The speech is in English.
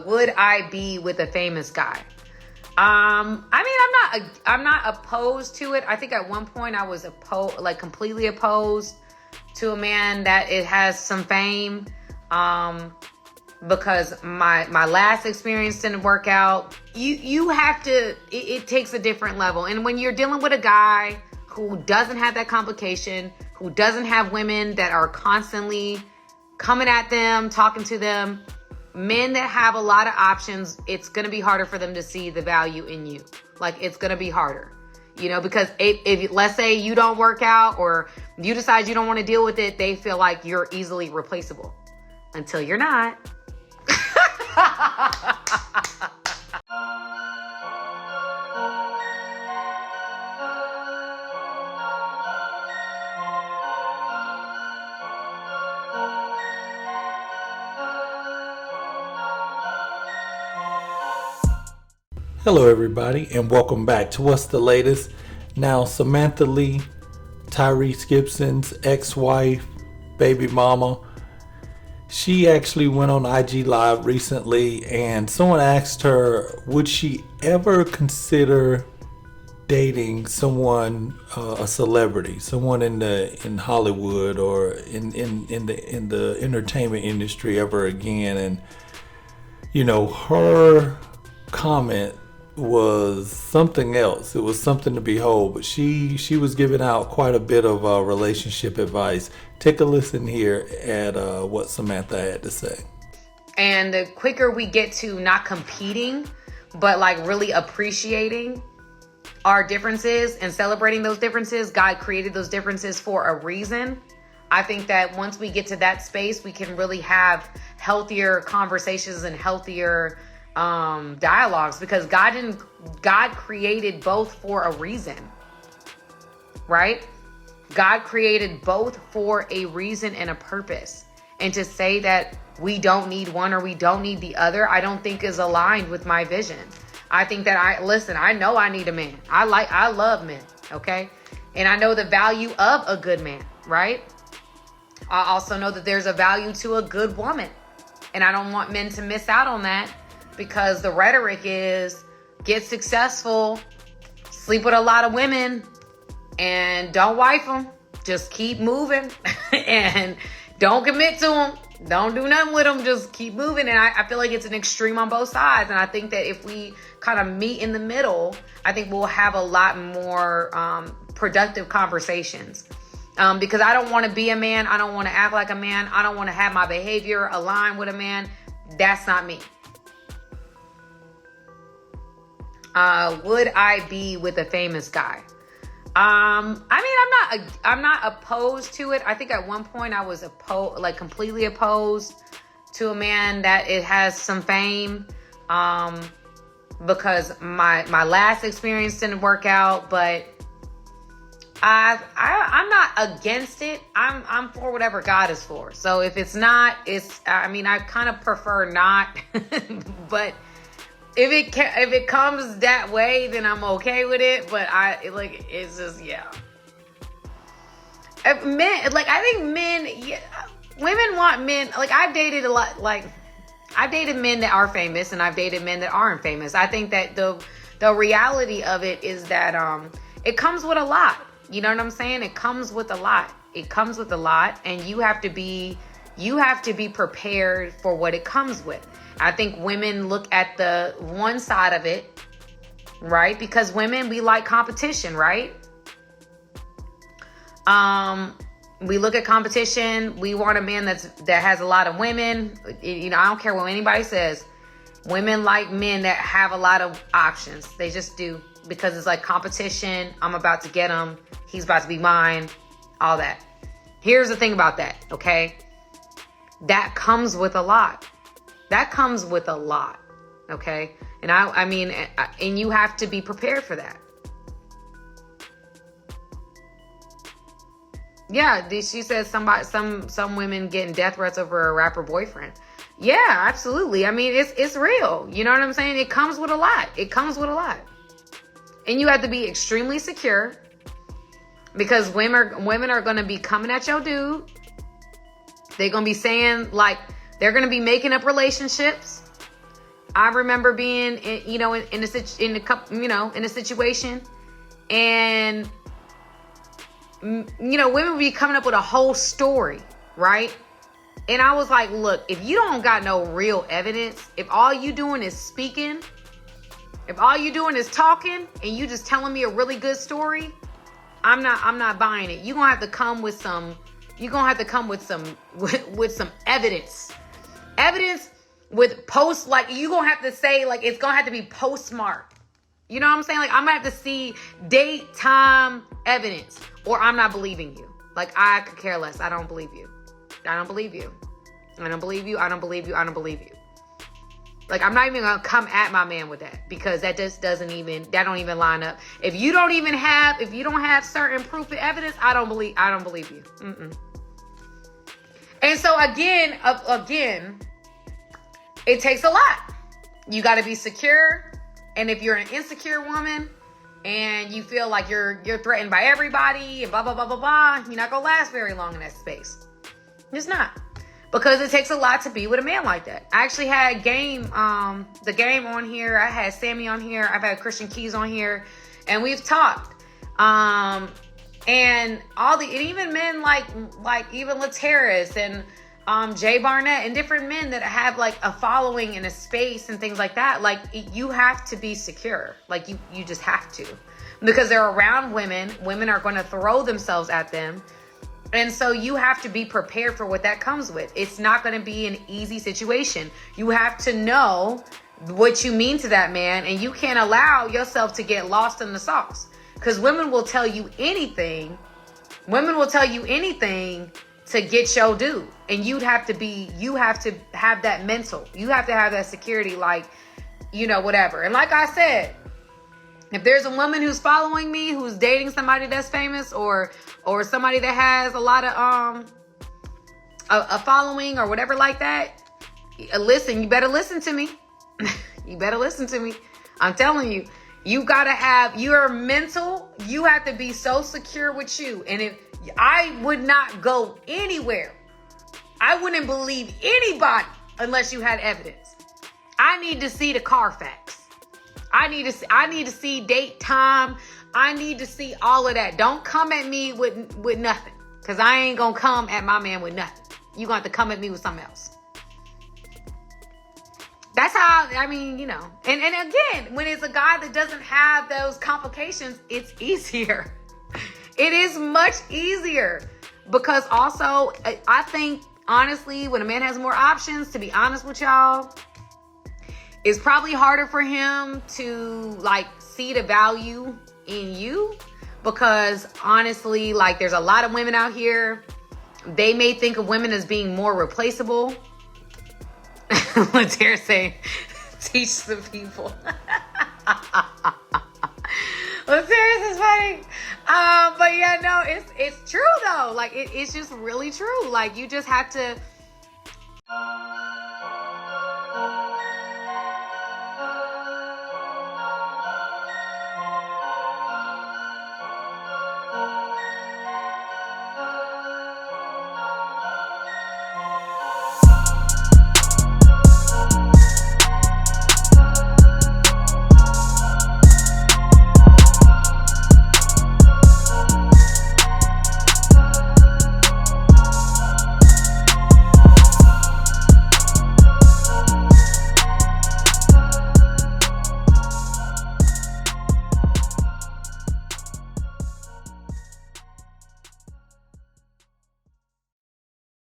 Would I be with a famous guy? I mean, I'm not opposed to it. I think at one point I was completely opposed to a man that it has some fame. Because my last experience didn't work out. You have to, it takes a different level. And when you're dealing with a guy who doesn't have that complication, who doesn't have women that are constantly coming at them, talking to them, men that have a lot of options, it's going to be harder for them to see the value in you. Like, it's going to be harder, because if let's say you don't work out or you decide you don't want to deal with it, they feel like you're easily replaceable until you're not. Hello everybody, and welcome back to What's the Latest. Now, Samantha Lee, Tyrese Gibson's ex-wife, baby mama, she actually went on IG Live recently, and someone asked her, would she ever consider dating someone, a celebrity, someone in Hollywood or in the entertainment industry ever again? And her comment was something else. It was something to behold, but she was giving out quite a bit of relationship advice. Take a listen here at what Samantha had to say. And the quicker we get to not competing, but like really appreciating our differences and celebrating those differences, God created those differences for a reason. I think that once we get to that space, we can really have healthier conversations and healthier dialogues, because God created both for a reason, right? God created both for a reason and a purpose. And to say that we don't need one or we don't need the other, I don't think is aligned with my vision. I think that I know I need a man. I love men, okay? And I know the value of a good man, right? I also know that there's a value to a good woman. And I don't want men to miss out on that, because the rhetoric is get successful, sleep with a lot of women, and don't wife them. Just keep moving and don't commit to them. Don't do nothing with them. Just keep moving. And I feel like it's an extreme on both sides. And I think that if we kind of meet in the middle, I think we'll have a lot more productive conversations. Because I don't want to be a man. I don't want to act like a man. I don't want to have my behavior align with a man. That's not me. Would I be with a famous guy? I mean, I'm not opposed to it. I think at one point I was completely opposed to a man that it has some fame. Because my last experience didn't work out, but I'm not against it. I'm for whatever God is for. So if it's not, I kind of prefer not, but if it comes that way, then I'm okay with it. But it's just, yeah. Women want men. Like, I've dated a lot. Like, I've dated men that are famous, and I've dated men that aren't famous. I think that the reality of it is that it comes with a lot. You know what I'm saying? It comes with a lot. And you have to be prepared for what it comes with. I think women look at the one side of it, right? Because women, we like competition, right? We look at competition. We want a man that has a lot of women. I don't care what anybody says. Women like men that have a lot of options. They just do, because it's like competition. I'm about to get him. He's about to be mine. All that. Here's the thing about that, okay? That comes with a lot. Okay? And and you have to be prepared for that. Yeah, she says some women getting death threats over a rapper boyfriend. Yeah, absolutely. I mean, it's real. You know what I'm saying? It comes with a lot. And you have to be extremely secure, because women are going to be coming at your dude. They're going to be saying, like, they're going to be making up relationships. I remember being, in a situation, and women would be coming up with a whole story, right? And I was like, look, if you don't got no real evidence, if all you doing is speaking, if all you doing is talking, and you just telling me a really good story, I'm not buying it. You're gonna have to come with some. You're gonna have to come with some evidence. Evidence with post, like you gonna have to say, like it's gonna have to be postmarked. You know what I'm saying? Like I'm gonna have to see date, time, evidence, or I'm not believing you. Like I could care less. I don't believe you. I don't believe you. I don't believe you. I don't believe you. I don't believe you. Like I'm not even gonna come at my man with that, because that just don't even line up. If you don't have certain proof and evidence, I don't believe you. Mm-mm. And so again, it takes a lot. You got to be secure. And if you're an insecure woman and you feel like you're threatened by everybody and blah, blah, blah, blah, blah, you're not going to last very long in that space. It's not. Because it takes a lot to be with a man like that. I actually had the game on here. I had Sammy on here. I've had Christian Keys on here. And we've talked. And even men like even Tyrese and Jay Barnett and different men that have like a following in a space and things like that. Like you have to be secure. Like you just have to, because they're around women. Women are going to throw themselves at them. And so you have to be prepared for what that comes with. It's not going to be an easy situation. You have to know what you mean to that man, and you can't allow yourself to get lost in the sauce. Because women will tell you anything. Women will tell you anything to get your due. And you have to have that mental. You have to have that security, like, whatever. And like I said, if there's a woman who's following me, who's dating somebody that's famous, or somebody that has a lot of a following or whatever like that, listen, you better listen to me. You better listen to me. I'm telling you, you gotta have your mental. You have to be so secure with you. And if I would not go anywhere, I wouldn't believe anybody unless you had evidence. I need to see the Carfax. I need to see date, time. I need to see all of that. Don't come at me with nothing, because I ain't gonna come at my man with nothing. You gonna have to come at me with something else. That's how, And again, when it's a guy that doesn't have those complications, it's easier. It is much easier, because also I think honestly, when a man has more options, to be honest with y'all, it's probably harder for him to like see the value in you, because honestly, like there's a lot of women out here. They may think of women as being more replaceable. What they're saying, teach the people. Well, Tyrese is funny. But yeah, no, it's true though. Like it's just really true. Like you just have to